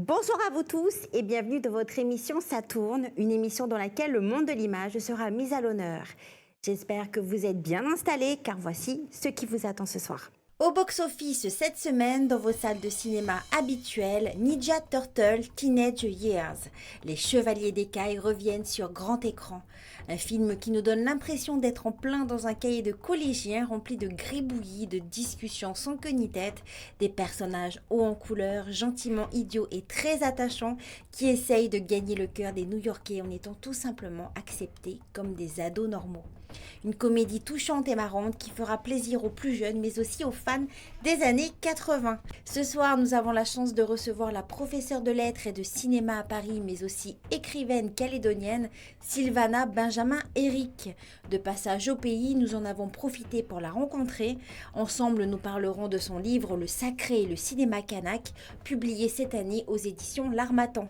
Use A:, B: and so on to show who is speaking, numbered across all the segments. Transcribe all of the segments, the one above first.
A: Bonjour à vous tous et bienvenue dans votre émission Ça tourne, une émission dans laquelle le monde de l'image sera mis à l'honneur. J'espère que vous êtes bien installés car voici ce qui vous attend ce soir. Au box-office cette semaine, dans vos salles de cinéma habituelles, Ninja Turtle Teenage Years. Les Chevaliers d'Écaille reviennent sur grand écran. Un film qui nous donne l'impression d'être en plein dans un cahier de collégien rempli de gribouillis, de discussions sans queue ni tête, des personnages hauts en couleur, gentiment idiots et très attachants qui essayent de gagner le cœur des New-Yorkais en étant tout simplement acceptés comme des ados normaux. Une comédie touchante et marrante qui fera plaisir aux plus jeunes mais aussi aux fans des années 80. Ce soir, nous avons la chance de recevoir la professeure de lettres et de cinéma à Paris mais aussi écrivaine calédonienne Sylvana Benjamin Eric. De passage au pays, nous en avons profité pour la rencontrer. Ensemble, nous parlerons de son livre Le Sacré et le cinéma kanak, publié cette année aux éditions L'Harmattan.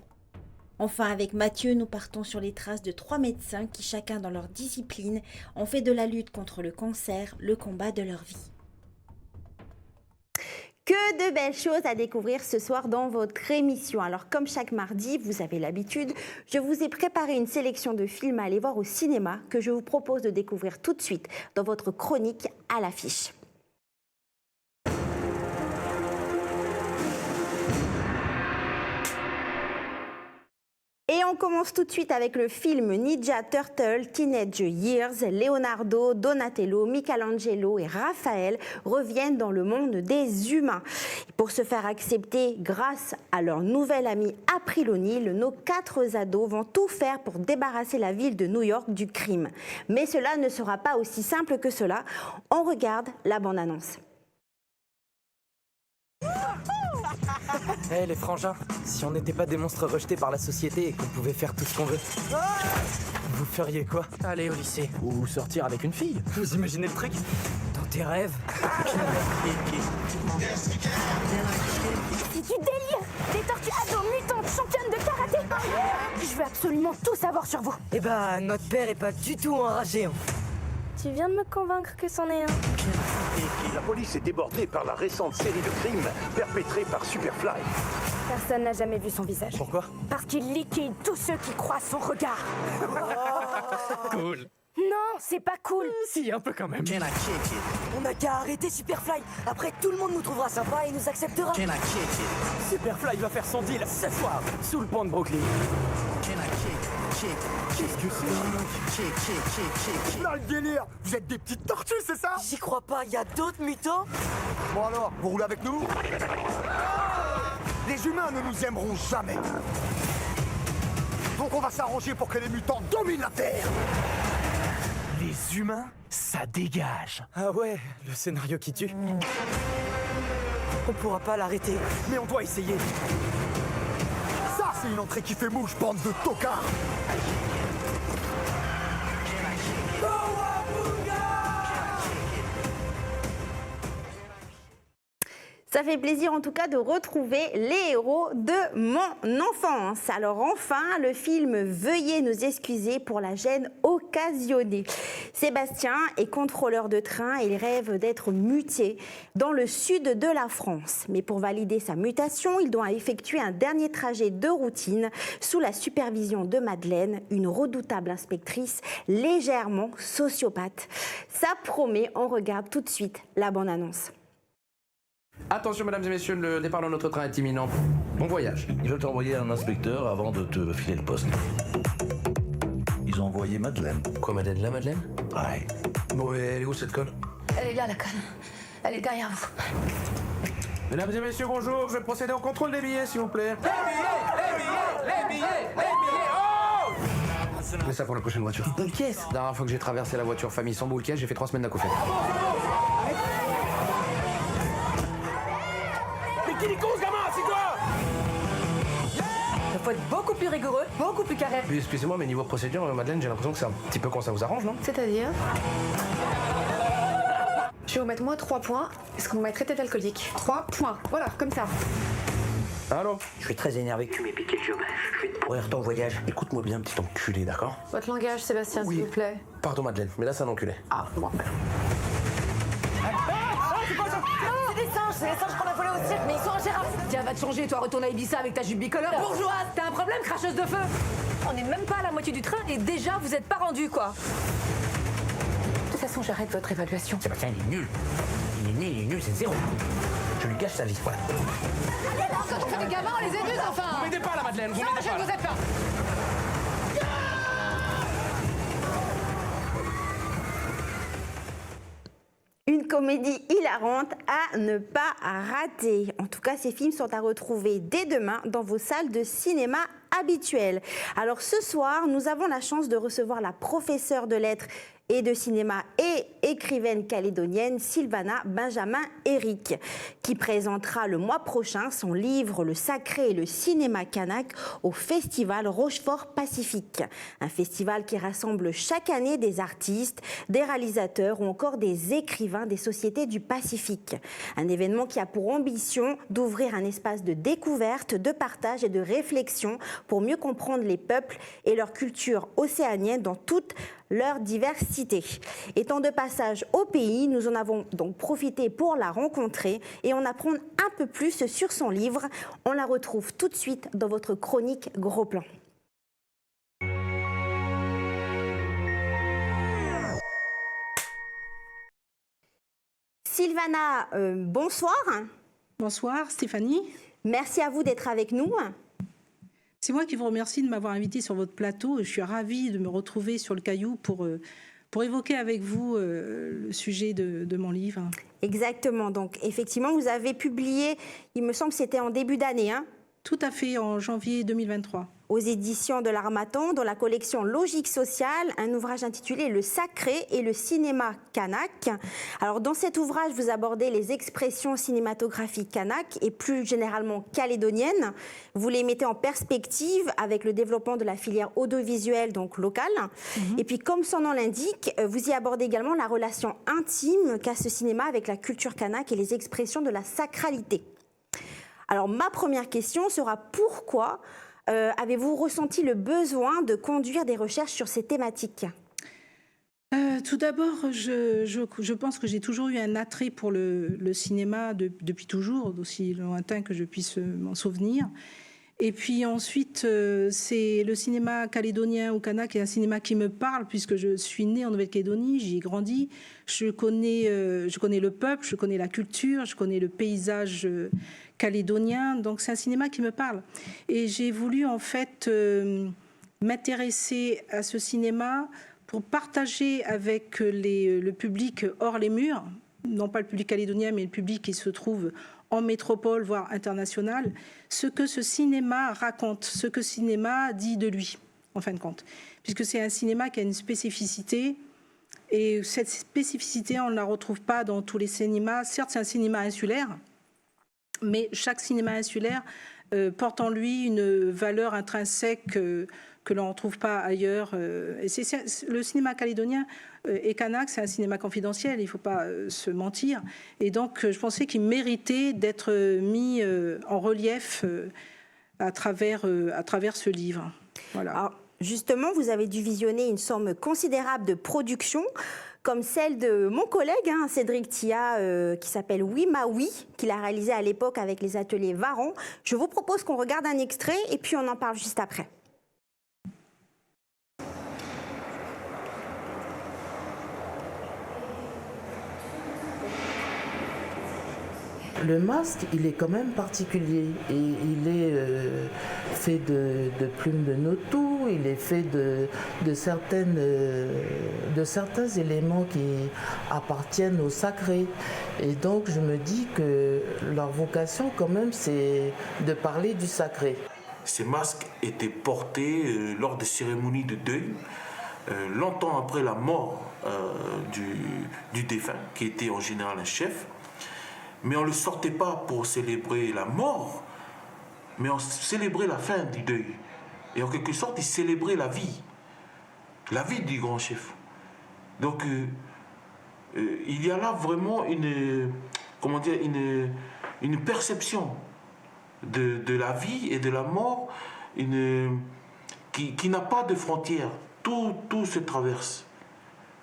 A: Enfin, avec Mathieu, nous partons sur les traces de 3 médecins qui, chacun dans leur discipline, ont fait de la lutte contre le cancer le combat de leur vie. Que de belles choses à découvrir ce soir dans votre émission. Alors, comme chaque mardi, vous avez l'habitude, je vous ai préparé une sélection de films à aller voir au cinéma que je vous propose de découvrir tout de suite dans votre chronique à l'affiche. Et on commence tout de suite avec le film Ninja Turtle Teenage Years. Leonardo, Donatello, Michelangelo et Raphaël reviennent dans le monde des humains. Pour se faire accepter grâce à leur nouvel ami April O'Neil, nos 4 ados vont tout faire pour débarrasser la ville de New York du crime. Mais cela ne sera pas aussi simple que cela. On regarde la bande-annonce.
B: Hé les frangins, si on n'était pas des monstres rejetés par la société et qu'on pouvait faire tout ce qu'on veut, vous feriez quoi? Aller au lycée. Ou sortir avec une fille. Vous imaginez le truc? Dans tes rêves.
C: C'est du délire! Des tortues ados mutantes championnes de karaté! Je veux absolument tout savoir sur vous!
D: Eh ben, notre père est pas du tout enragé.
C: Tu viens de me convaincre que c'en est un.
E: La police est débordée par la récente série de crimes perpétrés par Superfly.
C: Personne n'a jamais vu son visage.
B: Pourquoi?
C: Parce qu'il liquide tous ceux qui croisent son regard.
B: Cool.
C: Non, c'est pas cool.
B: Si, un peu quand même.
D: On n'a qu'à arrêter Superfly. Après, tout le monde nous trouvera sympa et nous acceptera.
B: Superfly va faire son deal ce soir, sous le pont de Brooklyn.
E: Qu'est-ce que c'est? Là, le délire! Vous êtes des petites tortues, c'est ça?
D: J'y crois pas, y a d'autres mutants?
E: Bon alors, vous roulez avec nous? Les humains ne nous aimeront jamais. Donc on va s'arranger pour que les mutants dominent la Terre.
B: Les humains, ça dégage. Ah ouais, le scénario qui tue.
D: On pourra pas l'arrêter.
B: Mais on doit essayer.
E: Ça, c'est une entrée qui fait mouche, bande de tocards.
A: Ça fait plaisir en tout cas de retrouver les héros de mon enfance. Alors enfin, le film Veuillez nous excuser pour la gêne occasionnée. Sébastien est contrôleur de train et il rêve d'être muté dans le sud de la France. Mais pour valider sa mutation, il doit effectuer un dernier trajet de routine sous la supervision de Madeleine, une redoutable inspectrice légèrement sociopathe. Ça promet, on regarde tout de suite la bande-annonce.
F: Attention mesdames et messieurs, le départ de notre train est imminent. Bon voyage.
G: Ils veulent t'envoyer un inspecteur avant de te filer le poste. Ils ont envoyé Madeleine.
F: Quoi Madeleine? La Madeleine?
G: Ouais.
F: Bon, et elle est où cette conne?
H: Elle est là, la conne. Elle est derrière vous.
F: Mesdames et messieurs, bonjour. Je vais procéder au contrôle des billets, s'il vous plaît. Les billets oh! Mais ça pour la prochaine voiture.
D: Bonne caisse.
F: La dernière fois que j'ai traversé la voiture famille sans boule caisse, j'ai fait 3 semaines d'acouphènes.
B: Mais qui est con ce gamin, c'est quoi?
H: Il faut être beaucoup plus rigoureux, beaucoup plus carré.
F: Puis, excusez-moi, mais niveau procédure, Madeleine, j'ai l'impression que c'est un petit peu quand ça vous arrange, non?
H: C'est-à-dire? Je vais vous mettre moins 3 points, parce qu'on m'a traité d'alcoolique. 3 points, voilà, comme ça.
F: Allô?
D: Je suis très énervé que tu m'aies piqué le chômage. Je vais te pourrir ton voyage.
F: Écoute-moi bien, petit enculé, d'accord?
H: Votre langage, Sébastien,
F: Oui.
H: s'il vous plaît.
F: Pardon, Madeleine, mais là, c'est un enculé.
H: Ah, bon.
D: C'est des singes, c'est les singes qu'on a volés au cirque, mais ils sont ingérables.
I: Tiens, va te changer, toi, retourne à Ibiza avec ta jupe bicolore. Bourgeoise, t'as un problème, cracheuse de feu?
C: On n'est même pas à la moitié du train et déjà vous êtes pas rendu quoi.
I: De toute façon, j'arrête votre évaluation.
B: Sébastien, il est nul. Il est nul, c'est 0. Je lui gâche sa vie, voilà.
I: Quand on fait des gamins, on les éduque, enfin.
F: Vous m'aidez pas là, Madeleine, vous
I: Non,
F: m'aidez
I: je
F: pas.
I: ne vous aide pas.
A: Une comédie hilarante à ne pas rater. En tout cas, ces films sont à retrouver dès demain dans vos salles de cinéma habituelles. Alors ce soir, nous avons la chance de recevoir la professeure de lettres et de cinéma et écrivaine calédonienne Sylvana Benjamin Eric, qui présentera le mois prochain son livre Le Sacré et le cinéma kanak au festival Rochefort Pacifique. Un festival qui rassemble chaque année des artistes, des réalisateurs ou encore des écrivains des sociétés du Pacifique. Un événement qui a pour ambition d'ouvrir un espace de découverte, de partage et de réflexion pour mieux comprendre les peuples et leur culture océanienne dans toute leur diversité. Étant de passage au pays, nous en avons donc profité pour la rencontrer et en apprendre un peu plus sur son livre. On la retrouve tout de suite dans votre chronique Gros Plan. Sylvana, bonsoir.
J: Bonsoir Stéphanie.
A: Merci à vous d'être avec nous.
J: C'est moi qui vous remercie de m'avoir invitée sur votre plateau. Je suis ravie de me retrouver sur le Caillou pour évoquer avec vous le sujet de mon livre.
A: Exactement. Donc, effectivement, vous avez publié, il me semble que c'était en début d'année, hein ?
J: Tout à fait, en janvier 2023.
A: Aux éditions de l'Harmattan, dans la collection Logique sociale, un ouvrage intitulé Le Sacré et le cinéma kanak. Alors, dans cet ouvrage, vous abordez les expressions cinématographiques kanak et plus généralement calédoniennes. Vous les mettez en perspective avec le développement de la filière audiovisuelle, donc locale. Et puis, comme son nom l'indique, vous y abordez également la relation intime qu'a ce cinéma avec la culture kanak et les expressions de la sacralité. Alors, ma première question sera pourquoi avez-vous ressenti le besoin de conduire des recherches sur ces thématiques ?
J: Tout d'abord, je pense que j'ai toujours eu un attrait pour le cinéma depuis toujours, d'aussi lointain que je puisse m'en souvenir. Et puis ensuite, c'est le cinéma calédonien ou kanak est un cinéma qui me parle puisque je suis née en Nouvelle-Calédonie, j'y ai grandi. Je connais le peuple, je connais la culture, je connais le paysage calédonien. Donc c'est un cinéma qui me parle. Et j'ai voulu en fait m'intéresser à ce cinéma pour partager avec le public hors les murs, non pas le public calédonien, mais le public qui se trouve en métropole, voire internationale, ce que ce cinéma raconte, ce que ce cinéma dit de lui, en fin de compte. Puisque c'est un cinéma qui a une spécificité, et cette spécificité, on ne la retrouve pas dans tous les cinémas. Certes, c'est un cinéma insulaire, mais chaque cinéma insulaire porte en lui une valeur intrinsèque que l'on ne retrouve pas ailleurs. Et le cinéma calédonien et kanak, c'est un cinéma confidentiel, il ne faut pas se mentir. Et donc, je pensais qu'il méritait d'être mis en relief à travers ce livre. Voilà.
A: Alors, justement, vous avez dû visionner une somme considérable de productions, comme celle de mon collègue, Cédric Tia, qui s'appelle Oui Ma Oui, qu'il a réalisé à l'époque avec les ateliers Varan. Je vous propose qu'on regarde un extrait et puis on en parle juste après.
K: Le masque, il est quand même particulier et il est fait de plumes de notou, il est fait de certains éléments qui appartiennent au sacré. Et donc je me dis que leur vocation quand même c'est de parler du sacré.
L: Ces masques étaient portés lors des cérémonies de deuil, longtemps après la mort du défunt, qui était en général un chef. Mais on ne le sortait pas pour célébrer la mort, mais on célébrait la fin du deuil. Et en quelque sorte, il célébrait la vie du grand chef. Donc, il y a là vraiment une perception de la vie et de la mort qui n'a pas de frontières. Tout se traverse.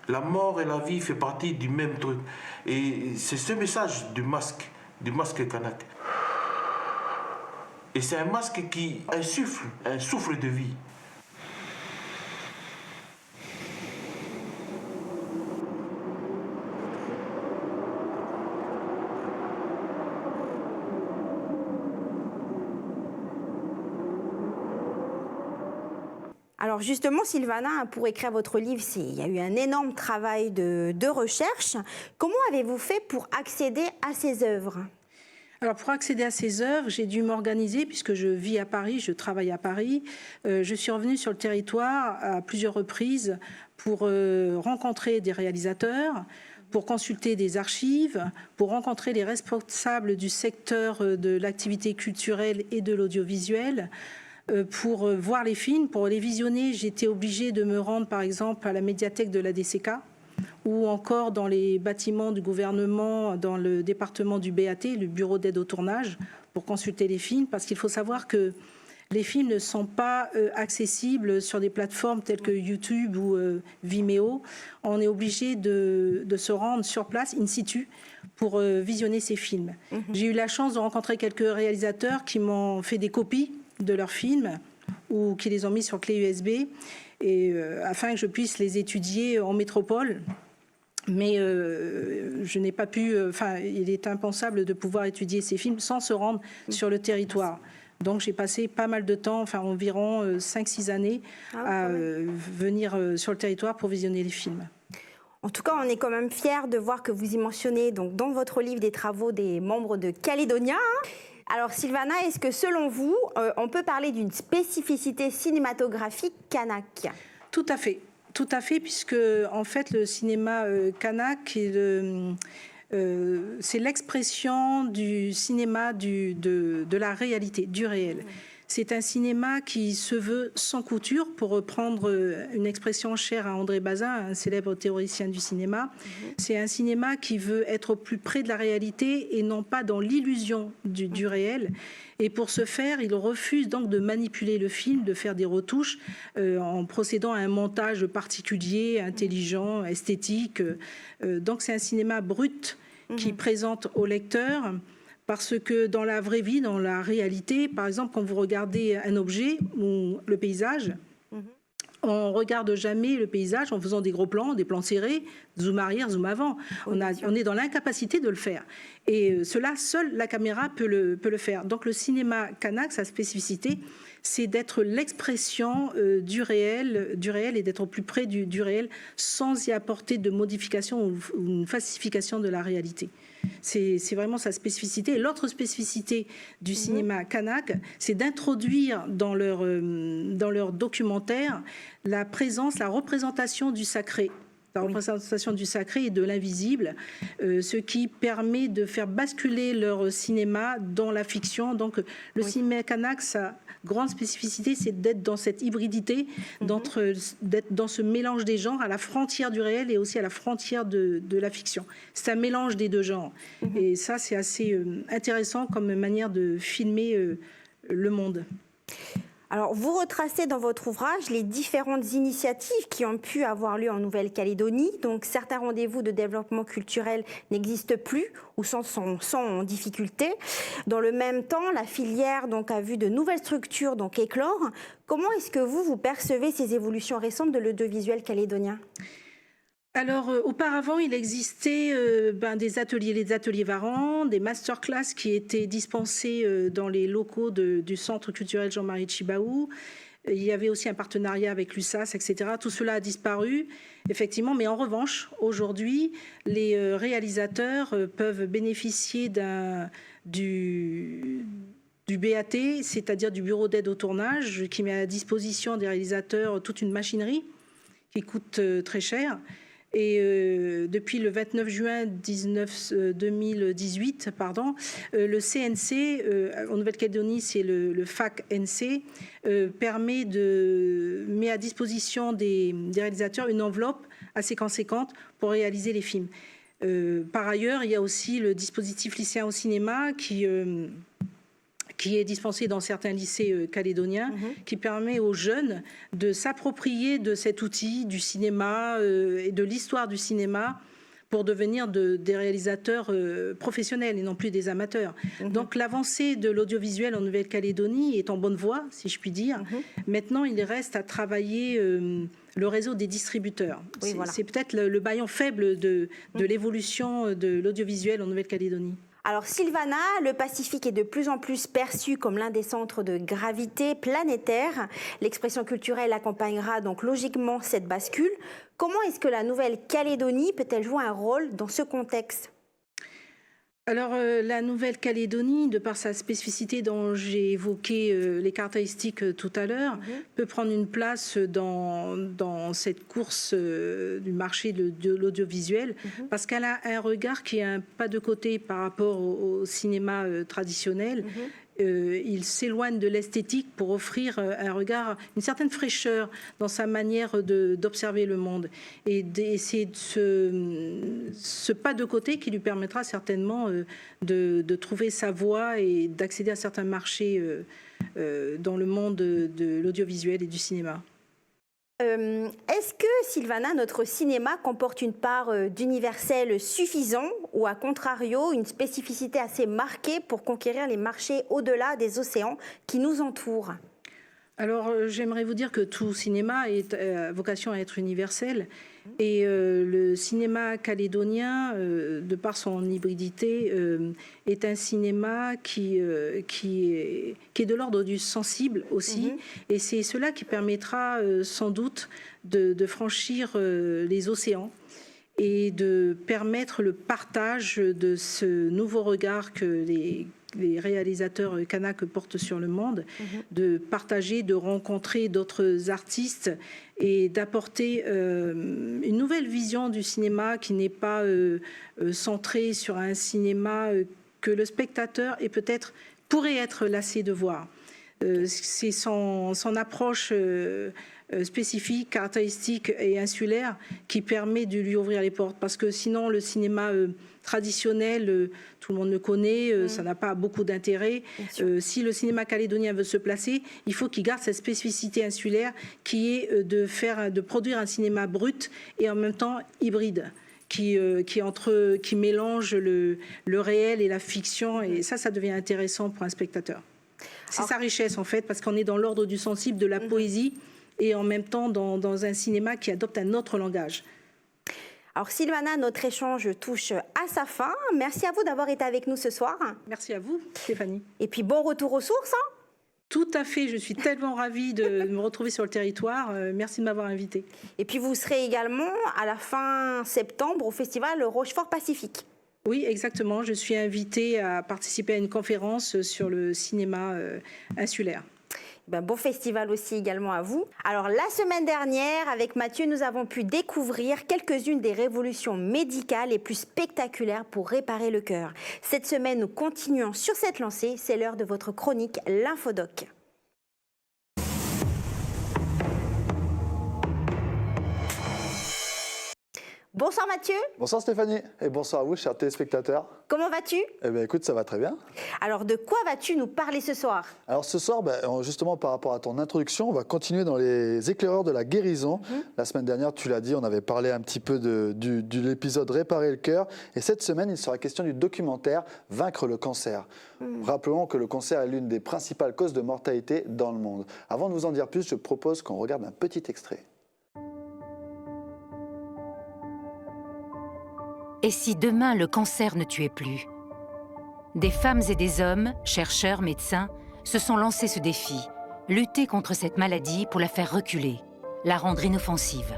L: La mort et la vie fait partie du même truc. Et c'est ce message du masque du masque kanak. Et c'est un masque qui insuffle un souffle de vie.
A: Alors justement, Sylvana, pour écrire votre livre, il y a eu un énorme travail de recherche. Comment avez-vous fait pour accéder à ces œuvres ?
J: Alors pour accéder à ces œuvres, j'ai dû m'organiser puisque je vis à Paris, je travaille à Paris. Je suis revenue sur le territoire à plusieurs reprises pour rencontrer des réalisateurs, pour consulter des archives, pour rencontrer les responsables du secteur de l'activité culturelle et de l'audiovisuel, pour voir les films, pour les visionner. J'étais obligée de me rendre par exemple à la médiathèque de la DCK ou encore dans les bâtiments du gouvernement, dans le département du BAT, le bureau d'aide au tournage, pour consulter les films, parce qu'il faut savoir que les films ne sont pas accessibles sur des plateformes telles que YouTube ou Vimeo. On est obligé de se rendre sur place, in situ, pour visionner ces films. J'ai eu la chance de rencontrer quelques réalisateurs qui m'ont fait des copies de leurs films ou qui les ont mis sur clé USB et, afin que je puisse les étudier en métropole. Mais je n'ai pas pu... il est impensable de pouvoir étudier ces films sans se rendre sur le territoire. Donc j'ai passé pas mal de temps, environ 5-6 années, à venir sur le territoire pour visionner les films.
A: En tout cas, on est quand même fiers de voir que vous y mentionnez donc, dans votre livre des travaux des membres de Calédonia. Alors Sylvana, est-ce que selon vous, on peut parler d'une spécificité cinématographique kanak ?
J: Tout à fait, puisque en fait le cinéma kanak c'est l'expression du cinéma de la réalité, du réel. C'est un cinéma qui se veut sans couture, pour reprendre une expression chère à André Bazin, un célèbre théoricien du cinéma. C'est un cinéma qui veut être au plus près de la réalité et non pas dans l'illusion du réel. Et pour ce faire, il refuse donc de manipuler le film, de faire des retouches en procédant à un montage particulier, intelligent, esthétique. Donc c'est un cinéma brut qui présente au lecteur. Parce que dans la vraie vie, dans la réalité, par exemple, quand vous regardez un objet ou le paysage, on ne regarde jamais le paysage en faisant des gros plans, des plans serrés, zoom arrière, zoom avant. On est dans l'incapacité de le faire. Et cela, seule la caméra peut le faire. Donc le cinéma kanak, sa spécificité, c'est d'être l'expression du réel et d'être au plus près du réel sans y apporter de modification ou une falsification de la réalité. C'est vraiment sa spécificité. Et l'autre spécificité du cinéma kanak, c'est d'introduire dans leur documentaire la représentation du sacré. La représentation du sacré et de l'invisible, ce qui permet de faire basculer leur cinéma dans la fiction. Donc le cinéma kanak, sa grande spécificité, c'est d'être dans cette hybridité, d'être dans ce mélange des genres, à la frontière du réel et aussi à la frontière de la fiction. C'est un mélange des deux genres. Et ça, c'est assez intéressant comme manière de filmer le monde.
A: Alors, vous retracez dans votre ouvrage les différentes initiatives qui ont pu avoir lieu en Nouvelle-Calédonie. Donc, certains rendez-vous de développement culturel n'existent plus ou sont en difficulté. Dans le même temps, la filière a vu de nouvelles structures éclore. Comment est-ce que vous percevez ces évolutions récentes de l'audiovisuel calédonien ?
J: Alors, auparavant, il existait les ateliers Varan, des masterclass qui étaient dispensés dans les locaux du Centre culturel Jean-Marie Tjibaou. Il y avait aussi un partenariat avec l'USAS, etc. Tout cela a disparu, effectivement. Mais en revanche, aujourd'hui, les réalisateurs peuvent bénéficier du BAT, c'est-à-dire du bureau d'aide au tournage, qui met à disposition des réalisateurs toute une machinerie qui coûte très cher. Et depuis le 29 juin 2018, le CNC, en Nouvelle-Calédonie, c'est le FAC-NC, met à disposition des réalisateurs une enveloppe assez conséquente pour réaliser les films. Par ailleurs, il y a aussi le dispositif lycéen au cinéma qui est dispensé dans certains lycées calédoniens, qui permet aux jeunes de s'approprier de cet outil du cinéma et de l'histoire du cinéma pour devenir des réalisateurs professionnels et non plus des amateurs. Donc l'avancée de l'audiovisuel en Nouvelle-Calédonie est en bonne voie, si je puis dire. Maintenant, il reste à travailler le réseau des distributeurs.
A: Oui, voilà.
J: C'est peut-être le maillon faible de l'évolution de l'audiovisuel en Nouvelle-Calédonie.
A: Alors Sylvana, le Pacifique est de plus en plus perçu comme l'un des centres de gravité planétaire. L'expression culturelle accompagnera donc logiquement cette bascule. Comment est-ce que la Nouvelle-Calédonie peut-elle jouer un rôle dans ce contexte ?
J: Alors, la Nouvelle-Calédonie, de par sa spécificité dont j'ai évoqué les caractéristiques tout à l'heure, peut prendre une place dans cette course du marché de l'audiovisuel, parce qu'elle a un regard qui est un pas de côté par rapport au cinéma traditionnel. Il s'éloigne de l'esthétique pour offrir un regard, une certaine fraîcheur dans sa manière d'observer le monde. Et c'est ce pas de côté qui lui permettra certainement de trouver sa voie et d'accéder à certains marchés dans le monde de l'audiovisuel et du cinéma.
A: Est-ce que, Sylvana, notre cinéma comporte une part d'universel suffisant ou, à contrario, une spécificité assez marquée pour conquérir les marchés au-delà des océans qui nous entourent ?
J: Alors, j'aimerais vous dire que tout cinéma a vocation à être universel. Et le cinéma calédonien, de par son hybridité, est un cinéma qui est de l'ordre du sensible aussi. Et c'est cela qui permettra sans doute de franchir les océans et de permettre le partage de ce nouveau regard que les réalisateurs kanaks portent sur le monde, de partager, de rencontrer d'autres artistes et d'apporter une nouvelle vision du cinéma qui n'est pas centrée sur un cinéma que le spectateur pourrait être lassé de voir. C'est son approche spécifique, caractéristique et insulaire qui permet de lui ouvrir les portes. Parce que sinon, le cinéma traditionnel, tout le monde le connaît, ça n'a pas beaucoup d'intérêt. Si le cinéma calédonien veut se placer, il faut qu'il garde cette spécificité insulaire qui est de produire un cinéma brut et en même temps hybride. Qui mélange le réel et la fiction. Et ça devient intéressant pour un spectateur. C'est sa richesse, en fait, parce qu'on est dans l'ordre du sensible, de la poésie, et en même temps dans un cinéma qui adopte un autre langage.
A: Alors Sylvana, notre échange touche à sa fin. Merci à vous d'avoir été avec nous ce soir.
J: Merci à vous, Stéphanie.
A: Et puis bon retour aux sources.
J: Tout à fait, je suis tellement ravie de me retrouver sur le territoire. Merci de m'avoir invitée.
A: Et puis vous serez également à la fin septembre au festival Rochefort Pacifique.
J: Oui, exactement. Je suis invitée à participer à une conférence sur le cinéma insulaire.
A: Bon festival aussi également à vous. Alors la semaine dernière, avec Mathieu, nous avons pu découvrir quelques-unes des révolutions médicales les plus spectaculaires pour réparer le cœur. Cette semaine, nous continuons sur cette lancée. C'est l'heure de votre chronique L'Infodoc. Bonsoir Mathieu.
M: Bonsoir Stéphanie et bonsoir à vous chers téléspectateurs.
A: Comment vas-tu?
M: Eh bien écoute, ça va très bien.
A: Alors de quoi vas-tu nous parler ce soir?
M: Alors ce soir, justement par rapport à ton introduction, on va continuer dans les éclaireurs de la guérison. La semaine dernière, tu l'as dit, on avait parlé un petit peu de l'épisode Réparer le cœur. Et cette semaine, il sera question du documentaire Vaincre le cancer. Rappelons que le cancer est l'une des principales causes de mortalité dans le monde. Avant de vous en dire plus, je propose qu'on regarde un petit extrait.
N: Et si demain le cancer ne tuait plus? Des femmes et des hommes, chercheurs, médecins, se sont lancés ce défi, lutter contre cette maladie pour la faire reculer, la rendre inoffensive.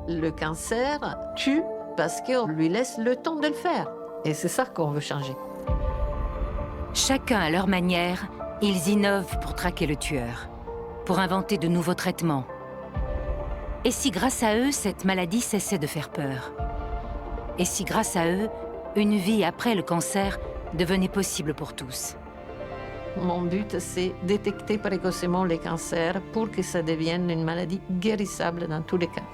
O: Le cancer tue parce qu'on lui laisse le temps de le faire. Et c'est ça qu'on veut changer.
N: Chacun à leur manière, ils innovent pour traquer le tueur, pour inventer de nouveaux traitements. Et si grâce à eux, cette maladie cessait de faire peur? Et si, grâce à eux, une vie après le cancer devenait possible pour tous?
O: Mon but, c'est détecter précocement les cancers pour que ça devienne une maladie guérissable dans tous les cas.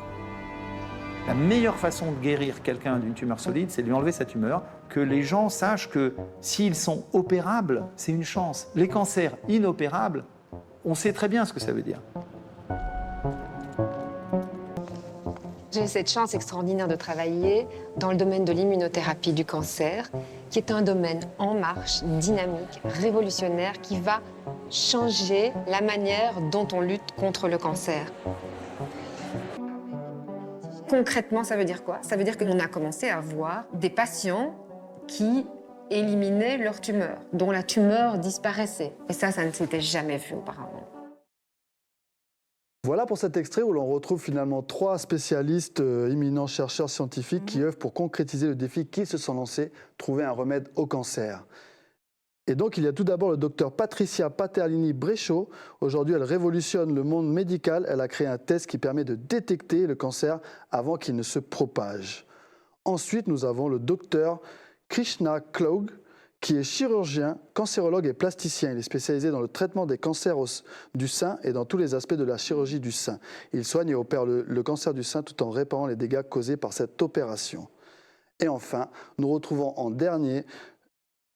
P: La meilleure façon de guérir quelqu'un d'une tumeur solide, c'est de lui enlever sa tumeur, que les gens sachent que s'ils sont opérables, c'est une chance. Les cancers inopérables, on sait très bien ce que ça veut dire.
Q: J'ai cette chance extraordinaire de travailler dans le domaine de l'immunothérapie du cancer, qui est un domaine en marche, dynamique, révolutionnaire, qui va changer la manière dont on lutte contre le cancer. Concrètement, ça veut dire quoi? Ça veut dire qu'on a commencé à voir des patients qui éliminaient leur tumeur, dont la tumeur disparaissait. Et ça ne s'était jamais vu auparavant.
M: Voilà pour cet extrait où l'on retrouve finalement 3 spécialistes, éminents chercheurs scientifiques qui œuvrent pour concrétiser le défi qu'ils se sont lancés, trouver un remède au cancer. Et donc il y a tout d'abord le docteur Patricia Paterlini-Bréchot. Aujourd'hui, elle révolutionne le monde médical. Elle a créé un test qui permet de détecter le cancer avant qu'il ne se propage. Ensuite, nous avons le docteur Krishna Klaug, qui est chirurgien, cancérologue et plasticien. Il est spécialisé dans le traitement des cancers du sein et dans tous les aspects de la chirurgie du sein. Il soigne et opère le cancer du sein tout en réparant les dégâts causés par cette opération. Et enfin, nous retrouvons en dernier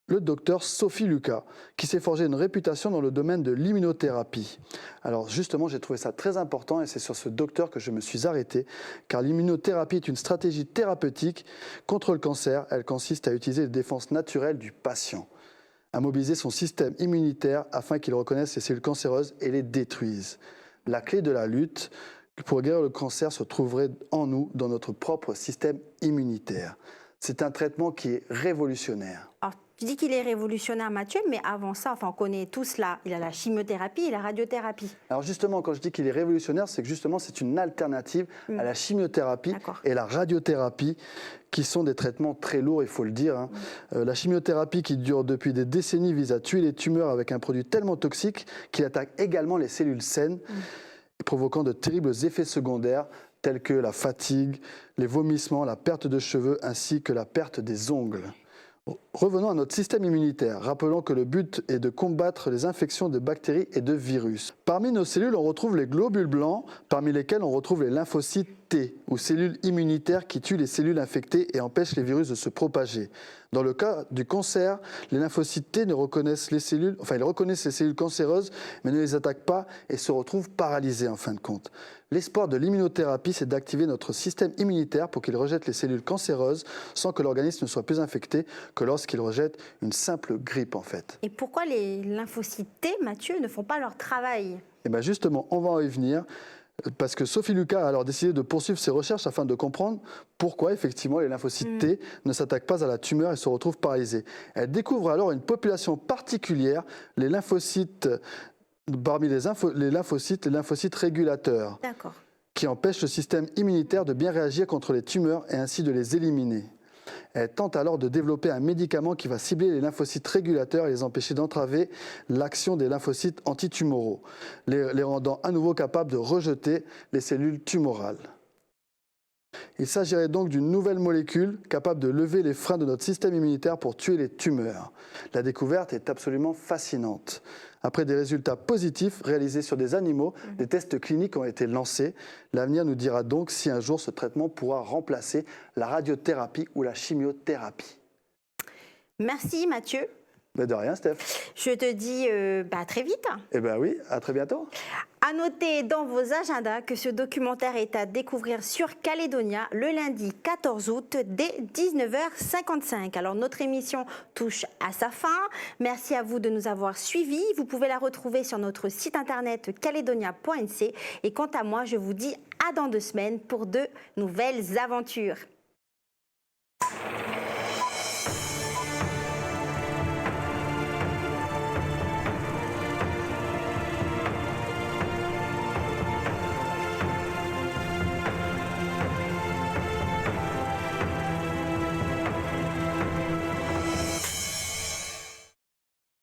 M: le docteur Sophie Lucas, qui s'est forgé une réputation dans le domaine de l'immunothérapie. Alors justement, j'ai trouvé ça très important et c'est sur ce docteur que je me suis arrêté, car l'immunothérapie est une stratégie thérapeutique contre le cancer. Elle consiste à utiliser les défenses naturelles du patient, à mobiliser son système immunitaire afin qu'il reconnaisse les cellules cancéreuses et les détruise. La clé de la lutte pour guérir le cancer se trouverait en nous, dans notre propre système immunitaire. C'est un traitement qui est révolutionnaire.
A: Alors, tu dis qu'il est révolutionnaire, Mathieu, mais avant ça, on connaît tout cela. Il a la chimiothérapie et la radiothérapie.
M: Alors justement, quand je dis qu'il est révolutionnaire, c'est que justement, c'est une alternative à la chimiothérapie et la radiothérapie, qui sont des traitements très lourds, il faut le dire. La chimiothérapie, qui dure depuis des décennies, vise à tuer les tumeurs avec un produit tellement toxique qu'il attaque également les cellules saines, provoquant de terribles effets secondaires, tels que la fatigue, les vomissements, la perte de cheveux, ainsi que la perte des ongles. Revenons à notre système immunitaire. Rappelons que le but est de combattre les infections de bactéries et de virus. Parmi nos cellules, on retrouve les globules blancs, parmi lesquels on retrouve les lymphocytes T, ou cellules immunitaires qui tuent les cellules infectées et empêchent les virus de se propager. Dans le cas du cancer, les lymphocytes T reconnaissent les cellules cancéreuses, mais ne les attaquent pas et se retrouvent paralysés en fin de compte. L'espoir de l'immunothérapie, c'est d'activer notre système immunitaire pour qu'il rejette les cellules cancéreuses sans que l'organisme ne soit plus infecté que lorsqu'il rejette une simple grippe en fait.
A: Et pourquoi les lymphocytes T, Mathieu, ne font pas leur travail?
M: Et bien justement, on va en y venir. Parce que Sophie Lucas a alors décidé de poursuivre ses recherches afin de comprendre pourquoi effectivement les lymphocytes T ne s'attaquent pas à la tumeur et se retrouvent paralysés. Elle découvre alors une population particulière, les lymphocytes, parmi les lymphocytes régulateurs, qui empêchent le système immunitaire de bien réagir contre les tumeurs et ainsi de les éliminer. Elle tente alors de développer un médicament qui va cibler les lymphocytes régulateurs et les empêcher d'entraver l'action des lymphocytes antitumoraux, les rendant à nouveau capables de rejeter les cellules tumorales. Il s'agirait donc d'une nouvelle molécule capable de lever les freins de notre système immunitaire pour tuer les tumeurs. La découverte est absolument fascinante. Après des résultats positifs réalisés sur des animaux, des tests cliniques ont été lancés. L'avenir nous dira donc si un jour ce traitement pourra remplacer la radiothérapie ou la chimiothérapie.
A: Merci Mathieu.
M: De rien, Steph.
A: Je te dis à très vite.
M: Eh bien oui, à très bientôt.
A: À noter dans vos agendas que ce documentaire est à découvrir sur Calédonia le lundi 14 août dès 19h55. Alors notre émission touche à sa fin. Merci à vous de nous avoir suivis. Vous pouvez la retrouver sur notre site internet caledonia.nc. Et quant à moi, je vous dis à dans 2 semaines pour de nouvelles aventures.